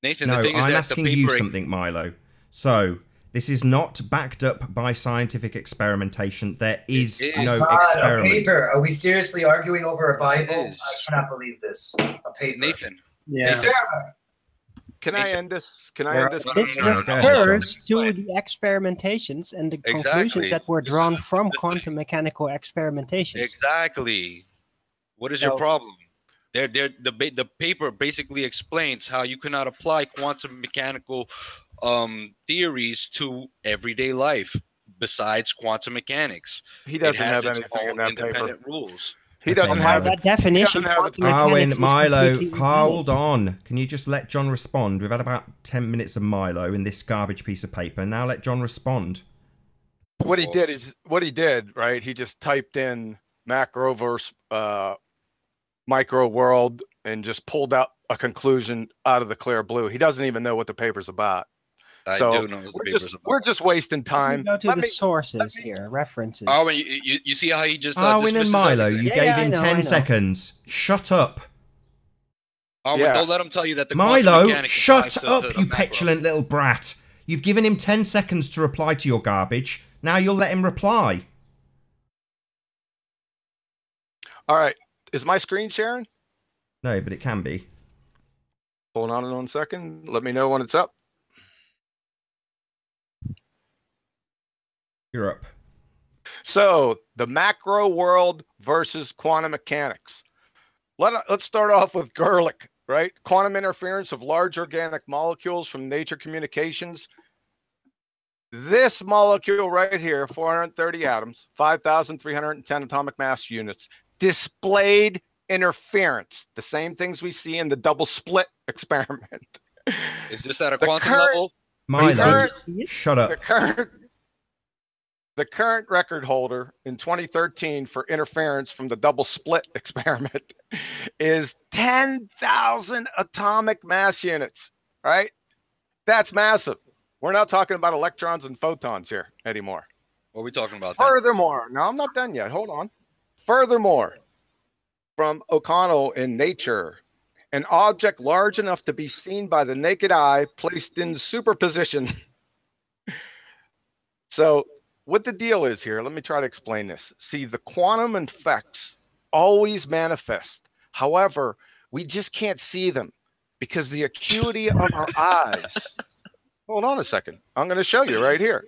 Nathan,
no,
the thing is
I'm
that
asking
the paper...
you something, Milo. So, this is not backed up by scientific experimentation. There is no experiment.
A paper. Are we seriously arguing over a Bible? I cannot believe this. A paper.
Nathan.
Yeah. Experiment.
Can I end this? Can I end this?
This refers to the experimentations and the conclusions that were drawn from quantum mechanical experimentations.
Exactly. What is your problem? The paper basically explains how you cannot apply quantum mechanical theories to everyday life besides quantum mechanics.
He doesn't have anything in that
independent
paper.
Rules.
He doesn't have
that definition.
Arwin, Milo, hold on. Can you just let John respond? We've had about 10 minutes of Milo in this garbage piece of paper. Now let John respond.
What he did, right? He just typed in macro versus micro world and just pulled out a conclusion out of the clear blue. He doesn't even know what the paper's about.
I do know what the paper's about.
We're just wasting time.
Go to the sources here, references.
Arwin, you see how he just
Arwin and Milo, you gave him 10 seconds. Shut up.
Arwin, don't let him tell you that the
Milo, shut up, you petulant little brat. You've given him 10 seconds to reply to your garbage. Now you'll let him reply.
All right. Is my screen sharing?
No, but it can be.
Hold on 1 second. Let me know when it's up.
You're up.
So, the macro world versus quantum mechanics. Let's start off with Gerlich, right? Quantum interference of large organic molecules from nature communications. This molecule right here, 430 atoms, 5,310 atomic mass units, displayed interference, the same things we see in the double slit experiment.
Is this at a quantum level?
Milo, shut up.
The current record holder in 2013 for interference from the double slit experiment is 10,000 atomic mass units, right? That's massive. We're not talking about electrons and photons here anymore.
What are we talking about?
Furthermore, no, I'm not done yet. Hold on. Furthermore, from O'Connell in Nature, an object large enough to be seen by the naked eye placed in superposition. So what the deal is here, let me try to explain this. See, the quantum effects always manifest. However, we just can't see them because the acuity of our eyes. Hold on a second. I'm going to show you right here.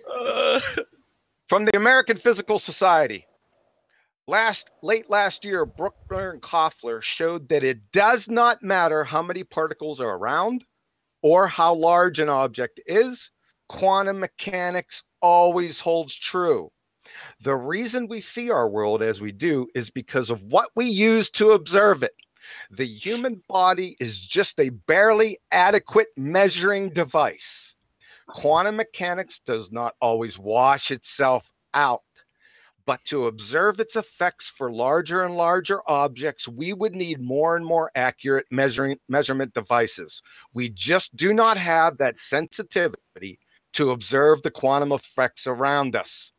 From the American Physical Society. Late last year, Bruckner and Koffler showed that it does not matter how many particles are around or how large an object is. Quantum mechanics always holds true. The reason we see our world as we do is because of what we use to observe it. The human body is just a barely adequate measuring device. Quantum mechanics does not always wash itself out. But to observe its effects for larger and larger objects, we would need more and more accurate measurement devices. We just do not have that sensitivity to observe the quantum effects around us.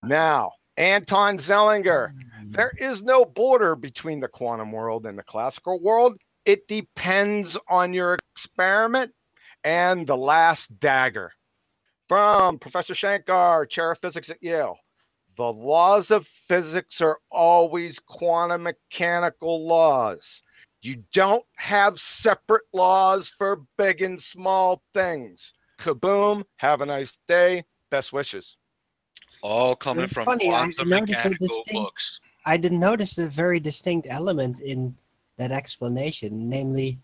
Now, Anton Zellinger, there is no border between the quantum world and the classical world. It depends on your experiment. And the last dagger from Professor Shankar, Chair of Physics at Yale. The laws of physics are always quantum mechanical laws. You don't have separate laws for big and small things. Kaboom. Have a nice day. Best wishes.
All coming
It's
from
funny,
quantum mechanical books.
I did notice a very distinct element in that explanation, namely,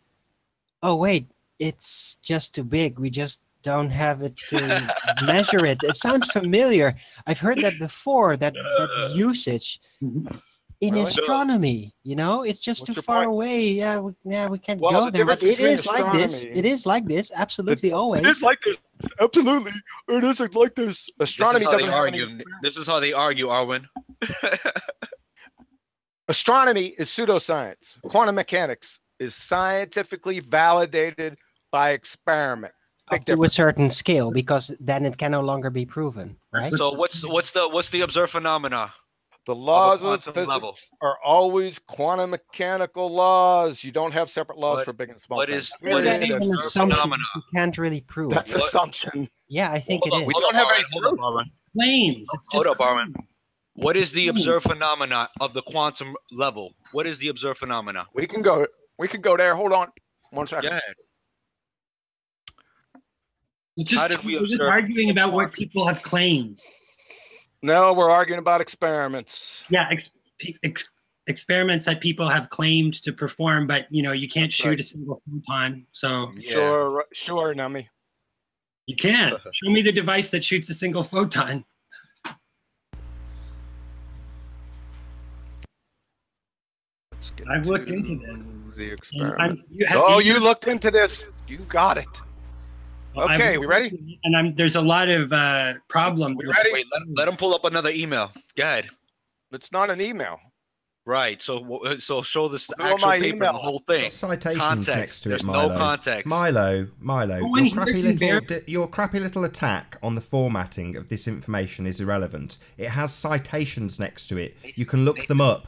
oh wait, it's just too big. We just don't have it to measure it. It sounds familiar. I've heard that before, that usage in astronomy, you know, it's just too far away. Yeah, we can't go there. But it is like this. It is like this. Absolutely, always.
It is like this. Absolutely. It is like this. Astronomy doesn't have any...
This is how they argue, Arwen.
Astronomy is pseudoscience. Quantum mechanics is scientifically validated by experiment.
Up to a certain scale, because then it can no longer be proven, right?
So what's the observed phenomena?
The laws of physics are always quantum mechanical laws. You don't have separate laws for big and small things.
That is an assumption you can't really prove.
That's assumption.
Yeah, I think it is.
We don't have any proof.
Planes.
Hold up, Arwen. What is the observed phenomena of the quantum level? What is the observed phenomena?
We can go there. Hold on. 1 second.
Go ahead.
We're just arguing about what people have claimed.
No, we're arguing about experiments.
Yeah, experiments that people have claimed to perform, but you can't shoot a single photon. So
sure, Nami.
You can. Show me the device that shoots a single photon. I've looked into this.
The experiment. You looked into this. You got it. Okay, we ready?
And there's a lot of problems.
Wait, let him pull up another email. Go ahead.
It's not an email.
Right. So show this actual paper, the whole thing.
Citations
context.
next to
There's
it, Milo.
no context.
Milo, your crappy little attack on the formatting of this information is irrelevant. It has citations next to it. You can look them up.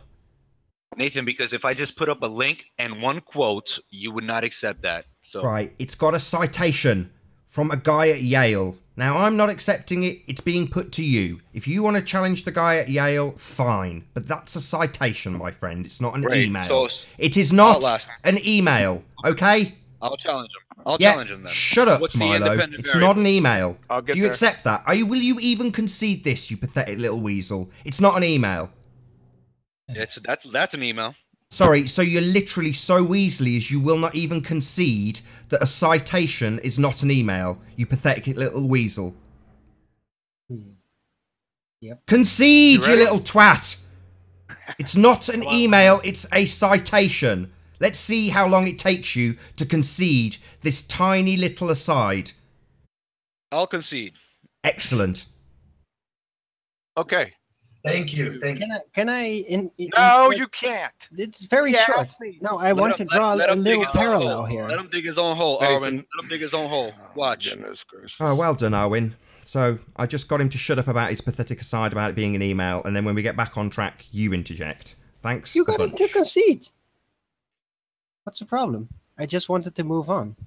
Nathan, because if I just put up a link and one quote, you would not accept that. So
right. It's got a citation from a guy at Yale. Now, I'm not accepting it. It's being put to you. If you want to challenge the guy at Yale, fine. But that's a citation, my friend. It's not an email. So it is not an email, okay?
I'll challenge him. I'll challenge him then.
Shut up, Milo. It's not an email. Do you accept that? Will you even concede this, you pathetic little weasel? It's not an email.
That's an email.
Sorry, so you're literally so weaselly as you will not even concede that a citation is not an email, you pathetic little weasel.
Yep.
Concede, you little twat! It's not an email, it's a citation. Let's see how long it takes you to concede this tiny little aside.
I'll concede.
Excellent.
Okay.
Thank you. Thank you.
Can I?
No, you can't.
It's very short. No, I want to draw a little parallel here.
Let him dig his own hole, Arwen. Let him dig his own hole. Watch.
Oh, well done, Arwen. So I just got him to shut up about his pathetic aside about it being an email, and then when we get back on track, you interject. Thanks.
You got him to concede. What's the problem? I just wanted to move on.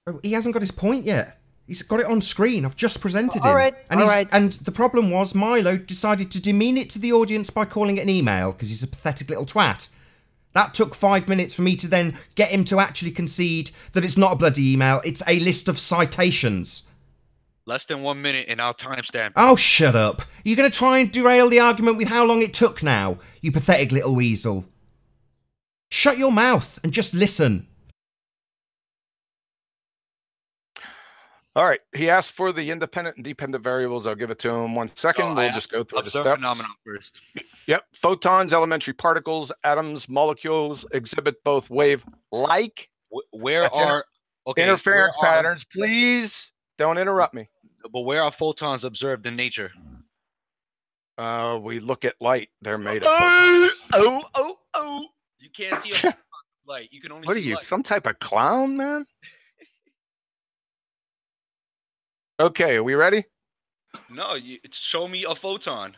Oh, he hasn't got his point yet. He's got it on screen. I've just presented him.
All right,
And the problem was Milo decided to demean it to the audience by calling it an email because he's a pathetic little twat. That took 5 minutes for me to then get him to actually concede that it's not a bloody email. It's a list of citations.
Less than 1 minute and I'll timestamp.
Oh, shut up. You're going to try and derail the argument with how long it took now, you pathetic little weasel. Shut your mouth and just listen.
All right. He asked for the independent and dependent variables. I'll give it to him 1 second. We'll just go through the steps.
Phenomenon first.
Yep. Photons, elementary particles, atoms, molecules exhibit both wave-like interference patterns. Please don't interrupt me.
But where are photons observed in nature?
We look at light. They're made of photons.
You can't see light. You can only see
What are you,
light.
some type of clown, man? Okay, are we ready?
No, show me a photon.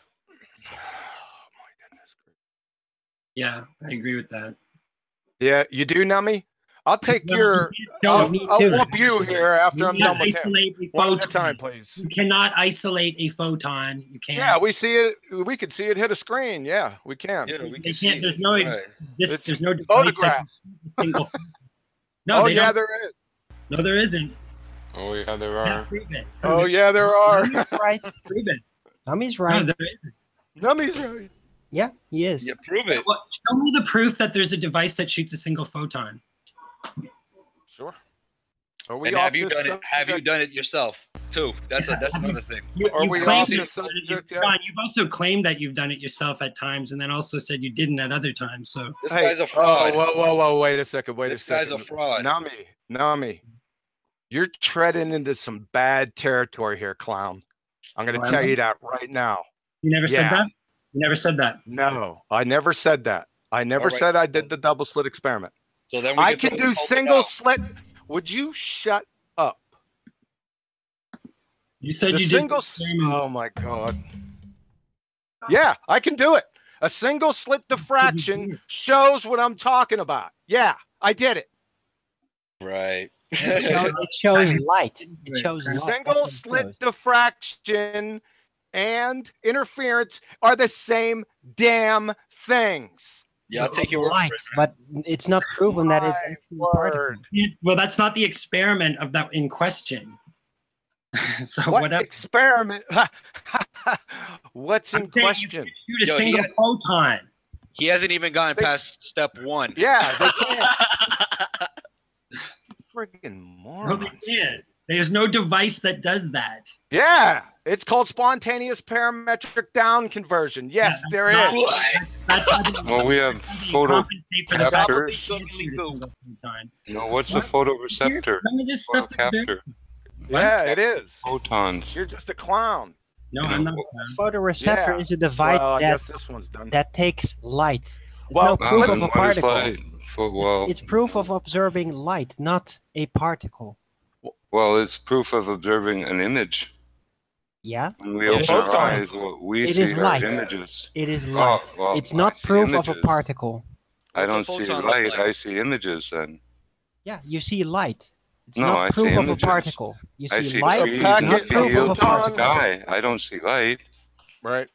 Yeah, I agree with that.
Yeah, you do, Nummy? I'll take your. I'll whoop you here after I'm done with him. One at a time, please.
You cannot isolate a photon. You can't.
Yeah, we see it. We could see it hit a screen. Yeah, we can.
Yeah, we
They
can
can't.
see
There's
it.
no.
Right.
There's no device
photograph.
that can shoot a single. No,
Oh
they
yeah,
don't.
there is.
No, there isn't.
Oh yeah, there
Yeah,
are.
prove it.
Oh yeah, there are.
Right.
Prove it.
Nummy's
No,
right.
there isn't.
Nummy's right.
Yeah, he is.
Yeah, prove it.
Well, show me the proof that there's a device that shoots a single photon.
Sure. Are we
And
off
have you
this
done it?
subject?
Have you done it yourself too? That's another thing.
Are
You've
we
claimed
off
that
this
you've done it.
subject yet?
John, you've also claimed that you've done it yourself at times, and then also said you didn't at other times. So
This
Hey,
guy's a fraud.
whoa! Wait a second. Wait
This
a second.
guy's a fraud.
Nami, you're treading into some bad territory here, clown. I'm going to tell you that right now.
you never said
Yeah.
that. You never said that.
No, I never said that. I never
All right.
said I did the double slit experiment.
So then we
I
can
can
throw
do
the whole
single
thing
slit. Would you shut up?
You said
The
you
single.
did.
Oh my god. Yeah, I can do it. A single slit diffraction shows what I'm talking about. Yeah, I did it.
out. Right.
It shows light. It shows light.
Single
That's what it
slit
shows.
diffraction and interference are the same damn things.
Yeah, I'll take your word
light,
for it.
but it's not proven that it's actually a particle.
Word.
Well, that's not the experiment of that in question. So
What
whatever.
experiment? What's in
I'm saying
question?
You shoot a
Yo, he
single
had-
photon.
He hasn't even gotten past step one.
Yeah, they can't. Friggin'
No,
moron.
they can't. There's no device that does that.
Yeah, it's called spontaneous parametric down conversion. Yes, there
Not-
is.
That's how they,
Well, we have
that's how they
photo
compensate for the fact that they
captors.
can't shoot a single photon.
You know, what's
What?
the photoreceptor?
None of this stuff is very.
Photocapture.
Yeah, it is.
Photons.
You're just a clown.
No,
You
I'm
know,
not.
Photoreceptor
Yeah.
is a device
Well, I
that
guess this one's done.
takes light. It's
Well,
no proof
and
of a
what is
particle.
light? Well,
It's proof of observing light, not a particle.
well, it's proof of observing an image.
Yeah,
When we
Yeah,
open our
photon.
eyes, what we
It
see
is
are
light.
images.
it is
Oh,
light.
well,
It's
I
not
see
proof of a
images.
particle.
I
What's a
don't see
photon look
light.
like?
I see images then.
Yeah, you see light. It's
No,
not
I see
proof of a
images.
particle. You
I
see
see
light.
trees
It's
packet
and
not proof of a
fields and
particle.
sky. I don't see light.
Right.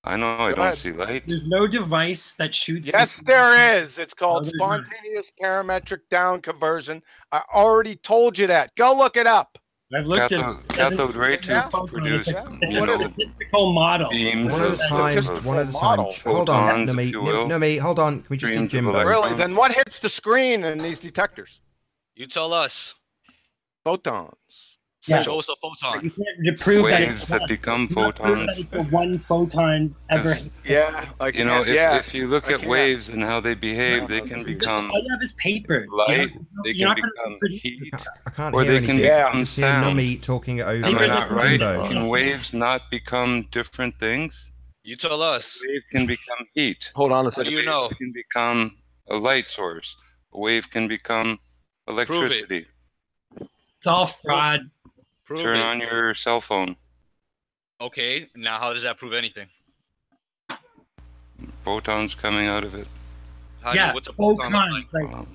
I know I
Go
don't
ahead.
see light.
There's no device that shoots.
Yes, there is. It's called
No, there's not.
spontaneous parametric down conversion. I already told you that. Go look it up.
I've looked at
Cathode ray
Yeah.
tubes produce,
It's
you
a
know,
statistical model.
beams
One at a
of,
time.
of
One at a time.
model.
Hold on,
Photons,
Nami.
if you will.
Nami, hold on. Can we just do
Streams of
Jimbo?
electrons.
Really? Then what hits the screen in these detectors?
You tell us.
Photons.
Yeah.
Show us a
You
photon.
can't prove that
waves
it's
that
one.
become
You cannot prove
photons.
that it's a one photon ever.
'Cause,
Yeah. I
You know,
can't. Yeah.
if you look
I
at
can't.
waves and how they behave, they can
Just
become
all you have is papers.
light, they
You're
can
not gonna
become
produce
heat,
I can't
or
hear
they can
anything.
Yeah.
I
become
just hear
sound.
Nami talking over
Am I
Papers
not
are
right?
Jimbo.
Can waves not become different things?
You tell us.
A wave can become heat.
Hold on a
What
second.
do you know?
It can become a light source. A wave can become electricity.
It's all fraud.
Prove
Turn
it.
on your cell phone.
Okay, now how does that prove anything?
Photons coming out of it.
How
Yeah,
what's a photon look like?
photons. Like,
Well,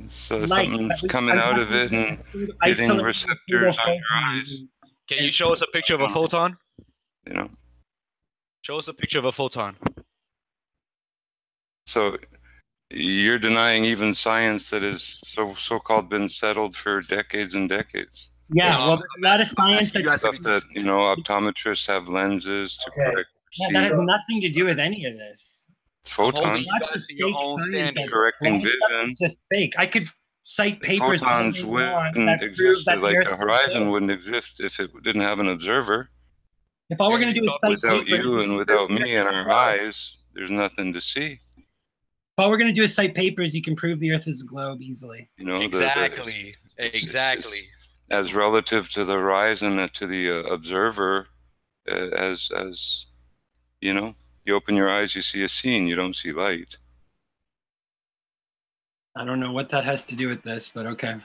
so
light,
something's
but
coming out of it and hitting
isolate
receptors on your
photons.
eyes.
Can you show us a picture of a photon?
You know.
Show us a picture of a photon.
So you're denying even science that has so-called been settled for decades and decades.
Yeah, well, there's a lot of science that,
Stuff that, you know, optometrists have lenses to correct.
yeah, that has nothing to do with any of this.
It's photons.
You guys in your own standing.
Correcting
All this stuff
vision.
is just fake. I could cite papers all
Photons
day long
wouldn't
that prove
exist,
that
like
the
a
Earth is
horizon
fake.
wouldn't exist if it didn't have an observer.
If all we're going to do is cite
Without
papers,
you and without me and our eyes, there's nothing to see.
if all we're going to do is cite papers, you can prove the Earth is a globe easily.
You know,
Exactly.
it's
Exactly.
as relative to the horizon and to the observer as you know, you open your eyes, you see a scene, you don't see light.
I don't know what that has to do with this, but okay.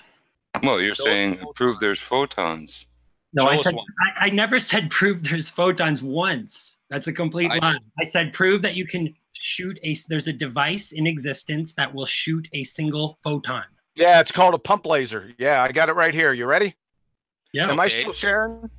Well, you're saying prove there's photons.
No,
Show
I
us
said
one.
I never said prove there's photons once. That's a complete lie. I said prove that you can shoot there's a device in existence that will shoot a single photon.
Yeah, it's called a pump laser. Yeah, I got it right here. You ready?
Yeah.
Am I still sharing?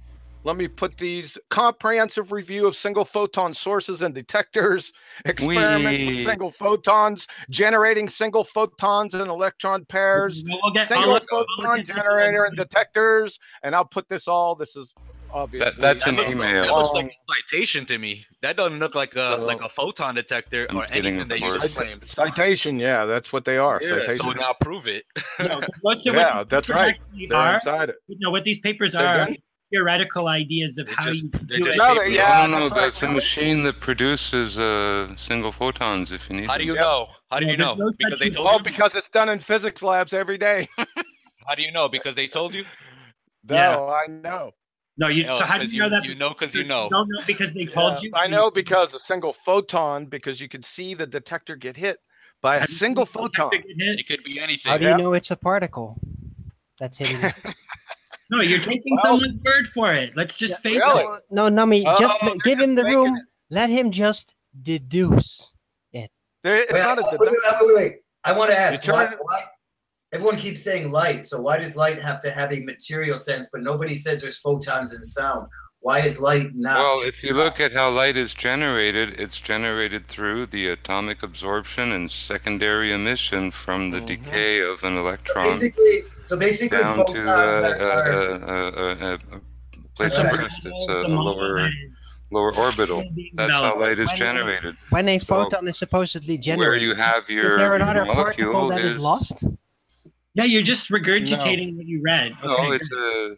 Let me put these comprehensive review of single photon sources and detectors, experiment with single photons, generating single photons and electron pairs, single photon generator and detectors, and I'll put this all. This is obviously
that's an email.
That looks like a citation to me. That doesn't look like a photon detector or anything that you just claimed.
Citation, yeah, that's what they are.
Yeah,
citation.
so now prove it.
No,
yeah, that's right. They're inside it.
No, what these papers are theoretical ideas of how you do it.
No, that's a machine that produces single photons if you need them.
How do you know? How do you know? Because they told you?
Because it's done in physics labs every day.
How do you know? Because they told you?
No, I know.
No, so how do you know that?
You know because you know.
You don't know because they told you?
I know because a single photon, because you could see the detector get hit by a single photon.
It could be anything.
How do you know it's a particle? That's hitting.
No, you're taking someone's word for it. Let's just fake it.
No, Nami, just give him the room. Let him just deduce it.
Wait. I want to ask, why everyone keeps saying light, so why does light have to have a material sense, but nobody says there's photons in sound? Why is light not?
Well, if you look at how light is generated, it's generated through the atomic absorption and secondary emission from the decay of an electron.
So basically
down
photons
to a place of rest. It's a lower orbital. That's how light is generated.
When a photon is supposedly generated,
where you have your
is there another
molecule
particle that is lost?
Yeah, you're just regurgitating what you read.
No, it's a.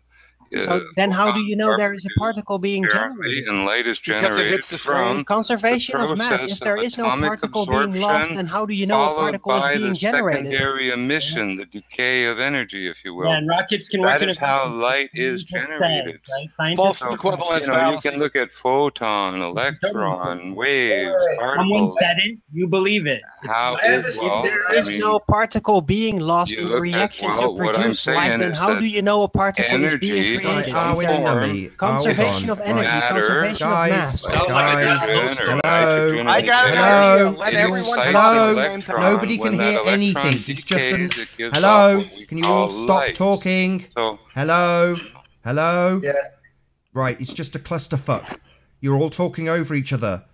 So then how do you know there is a particle being generated?
And light is generated from
conservation of mass. If there is no particle being lost, then how do you know a particle is being generated?
Secondary emission, the decay of energy, if you will.
Yeah, and rockets can work
that is how light is generated.
False equivalence.
You can look at photon, electron, waves,
Someone
particles.
said it, you believe it.
How
There is no particle being lost in reaction to
what I'm
produce light,
saying
then
is
how
that
do you know a particle is being
energy
created? Conservation of energy, conservation of mass.
Hello. Nobody can hear anything. It's just an hello. Can you all stop talking? Hello. Right. It's just a clusterfuck. You're all talking over each other.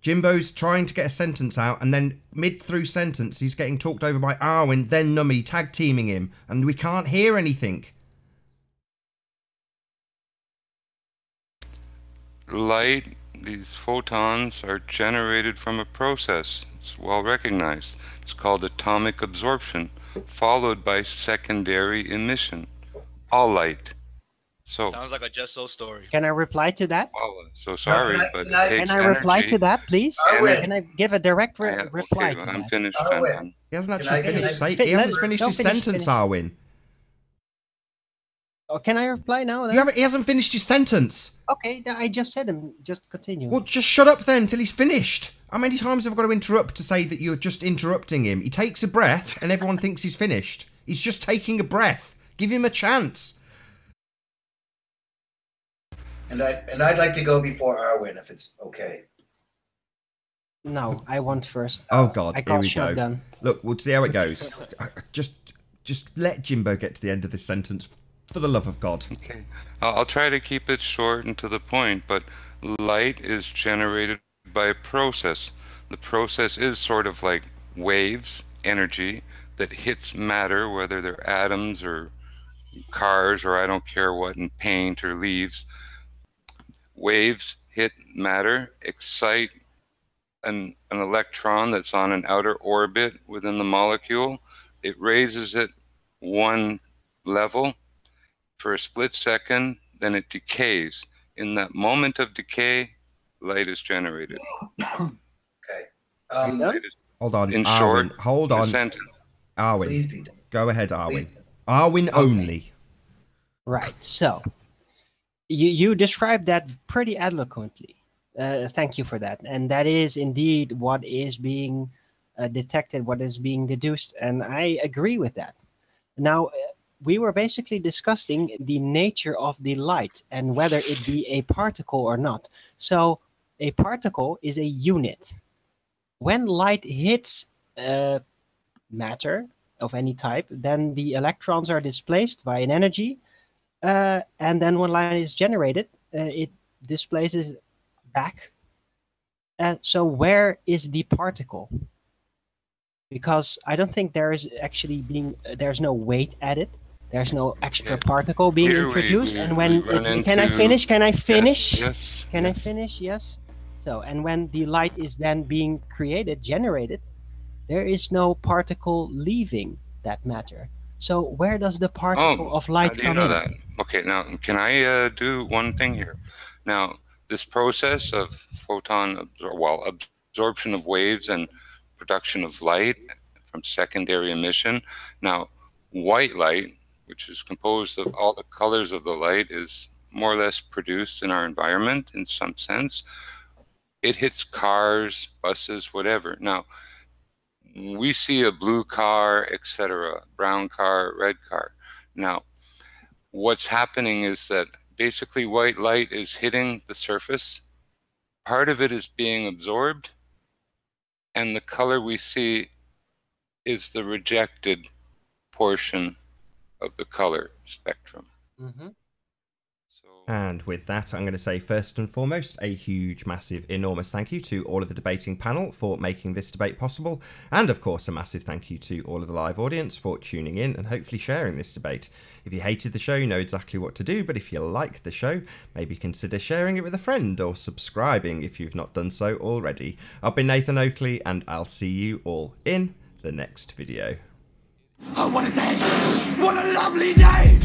Jimbo's trying to get a sentence out, and then mid-through sentence, he's getting talked over by Arwin, then Nummy tag teaming him, and we can't hear anything.
Light, these photons are generated from a process. It's well recognized. It's called atomic absorption, followed by secondary emission. All light. So
sounds like a Just So story.
Can I reply to that?
Well, so sorry, but
can I reply to that, please? Can I give a direct reply to
I'm
that?
finished.
He hasn't actually finished. He hasn't finished his sentence, Arwin.
Oh, can I reply now?
He hasn't finished his sentence.
Okay, I just said him. Just continue.
Well, just shut up then till he's finished. How many times have I got to interrupt to say that you're just interrupting him? He takes a breath and everyone thinks he's finished. He's just taking a breath. Give him a chance.
And I'd like to go before Arwin, if it's okay.
No, I want first.
Oh God,
I
here we
shut
go.
down.
Look, we'll see how it goes. Just let Jimbo get to the end of this sentence, for the love of God.
Okay, I'll try to keep it short and to the point. But light is generated by a process. The process is sort of like waves, energy that hits matter, whether they're atoms or cars or I don't care what, and paint or leaves. Waves hit matter, excite an electron that's on an outer orbit within the molecule. It raises it one level for a split second, then it decays. In that moment of decay, light is generated.
Okay.
Hold on,
in
Arwin,
short,
hold on. Arwin, go ahead, Arwin. Arwin only.
Right, so you described that pretty eloquently. Thank you for that. And that is indeed what is being detected, what is being deduced. And I agree with that. Now, we were basically discussing the nature of the light and whether it be a particle or not. So a particle is a unit. When light hits matter of any type, then the electrons are displaced by an energy, and then when light is generated, it displaces back. So where is the particle? Because I don't think there is actually there's no weight added. There's no extra particle being introduced. And when can I finish? Can I finish?
Yes.
Can I finish? Yes. So, and when the light is then being generated, there is no particle leaving that matter. So where does the particle of light come in?
That? Okay, now can I do one thing here? Now, this process of absorption of waves and production of light from secondary emission. Now, white light, which is composed of all the colors of the light, is more or less produced in our environment in some sense. It hits cars, buses, whatever. Now, we see a blue car, etc., brown car, red car. Now, what's happening is that basically white light is hitting the surface. Part of it is being absorbed, and the color we see is the rejected portion of the color spectrum.
Mm-hmm.
And with that, I'm going to say first and foremost, a huge, massive, enormous thank you to all of the debating panel for making this debate possible. And of course, a massive thank you to all of the live audience for tuning in and hopefully sharing this debate. If you hated the show, you know exactly what to do. But if you like the show, maybe consider sharing it with a friend or subscribing if you've not done so already. I've been Nathan Oakley, and I'll see you all in the next video.
Oh, what a day! What a lovely day!